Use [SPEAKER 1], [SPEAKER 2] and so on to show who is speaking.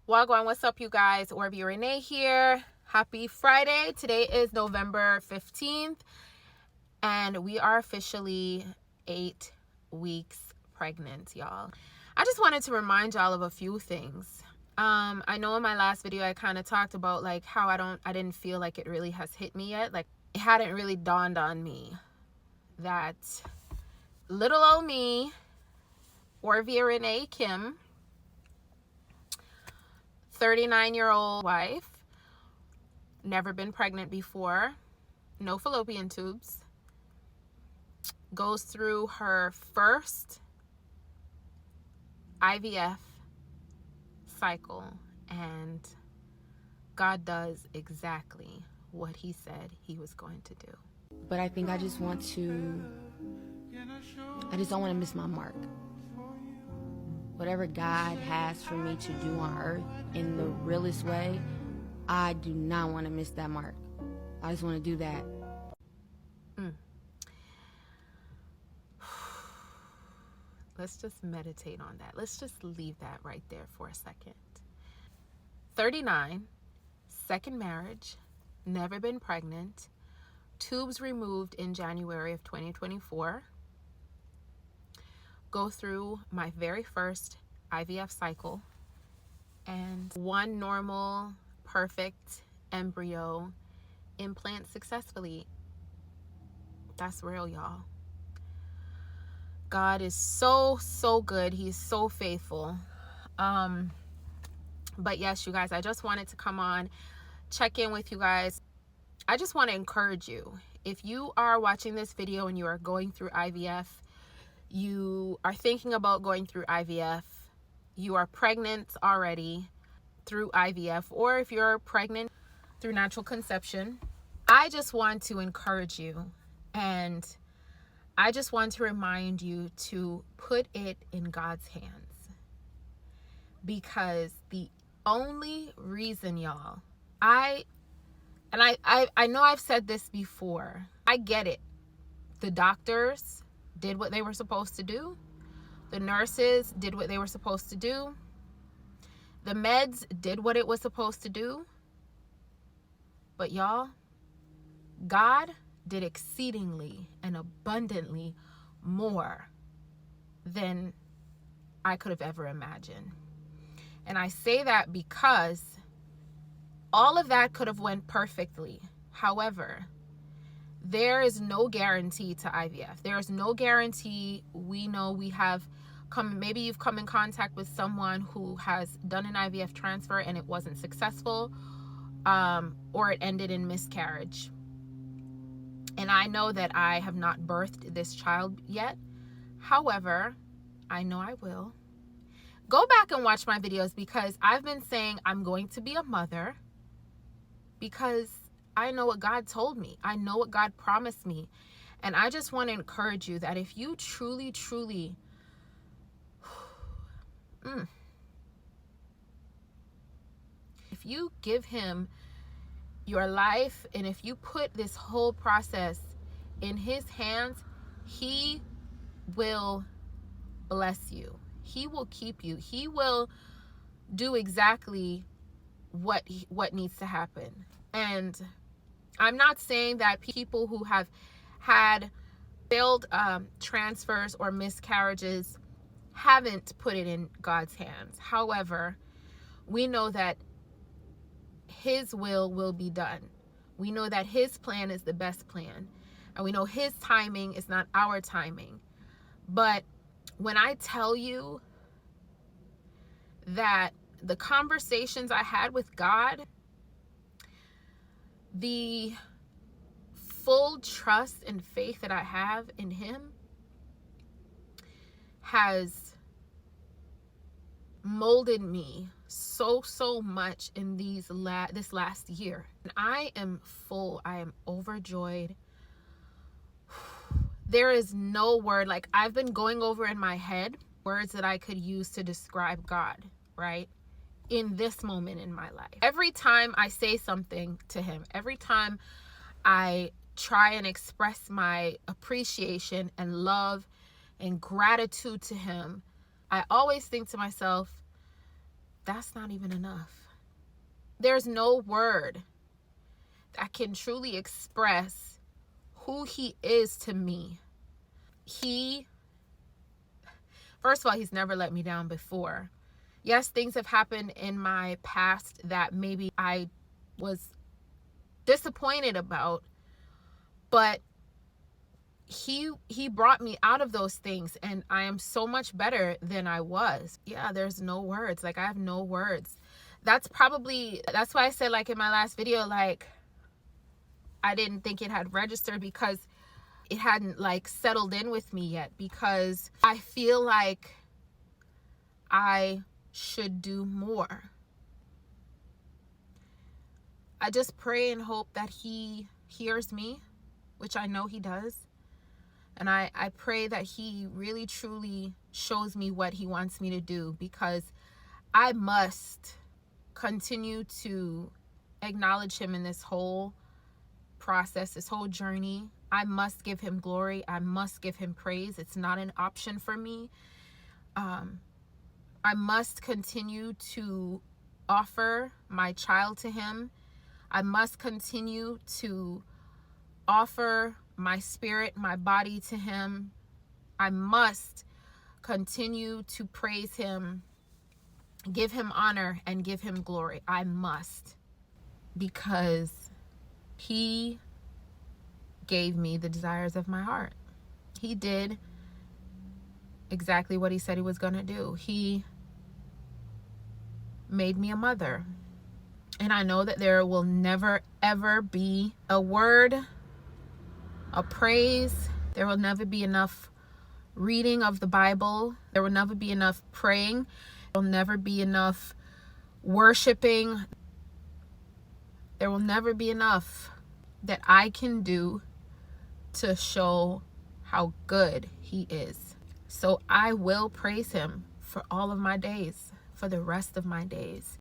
[SPEAKER 1] Wagwan, what's up, you guys? Orby Renee here. Happy Friday. Today is November 15th, and we are officially 8 weeks pregnant, y'all. I just wanted to remind y'all of a few things. I know in my last video I kind of talked about like how I didn't feel like it really has hit me yet. Like it hadn't really dawned on me that little old me, Orby Renee Kim, 39-year-old wife, never been pregnant before, no fallopian tubes, goes through her first IVF cycle, and God does exactly what he said he was going to do.
[SPEAKER 2] But I think I just don't want to miss my mark. Whatever God has for me to do on earth in the realest way, I do not want to miss that mark. I just want to do that.
[SPEAKER 1] Let's just meditate on that. Let's just leave that right there for a second. 39, second marriage, never been pregnant, tubes removed in January of 2024. Go through my very first IVF cycle, and one normal, perfect embryo implant successfully. That's real, y'all. God is so good. He's so faithful. But yes, you guys, I just wanted to come on, check in with you guys. I just want to encourage you. If you are watching this video and you are going through IVF, you are thinking about going through IVF, you are pregnant already through IVF, or if you're pregnant through natural conception, I just want to encourage you, and I just want to remind you to put it in God's hands. Because the only reason, y'all, I know I've said this before. I get it. The doctors did what they were supposed to do. The nurses did what they were supposed to do. The meds did what it was supposed to do. But y'all, God did exceedingly and abundantly more than I could have ever imagined. And I say that because all of that could have went perfectly. However, there is no guarantee to IVF. There is no guarantee. We know we have maybe you've come in contact with someone who has done an IVF transfer and it wasn't successful, or it ended in miscarriage. And I know that I have not birthed this child yet. However, I know I will. Go back and watch my videos, because I've been saying I'm going to be a mother because I know what God told me. I know what God promised me. And I just want to encourage you that if you truly, if you give him your life, and if you put this whole process in his hands, he will bless you. He will keep you. He will do exactly what needs to happen. And I'm not saying that people who have had failed transfers or miscarriages haven't put it in God's hands. However, we know that his will be done. We know that his plan is the best plan. And we know his timing is not our timing. But when I tell you that the conversations I had with God, the full trust and faith that I have in him has molded me so much in this last year. And I am full. I am overjoyed. There is no word. Like, I've been going over in my head words that I could use to describe God, right? In this moment in my life. Every time I say something to him, every time I try and express my appreciation and love and gratitude to him, I always think to myself, that's not even enough. There's no word that can truly express who he is to me. First of all, he's never let me down before. Yes, things have happened in my past that maybe I was disappointed about, but he brought me out of those things, and I am so much better than I was. Yeah, there's no words. Like, I have no words. That's why I said, like, in my last video, like, I didn't think it had registered because it hadn't, like, settled in with me yet, because I feel like I should do more. I just pray and hope that he hears me, which I know he does. And I pray that he really truly shows me what he wants me to do, because I must continue to acknowledge him in this whole process, this whole journey. I must give him glory. I must give him praise. It's not an option for me. I must continue to offer my child to him. I must continue to offer my spirit, my body to him. I must continue to praise him, give him honor, and give him glory. I must, because he gave me the desires of my heart. He did exactly what he said he was going to do. He made me a mother. And I know that there will never, ever be a word, a praise. There will never be enough reading of the Bible. There will never be enough praying. There will never be enough worshiping. There will never be enough that I can do to show how good he is. So I will praise him for all of my days, for the rest of my days.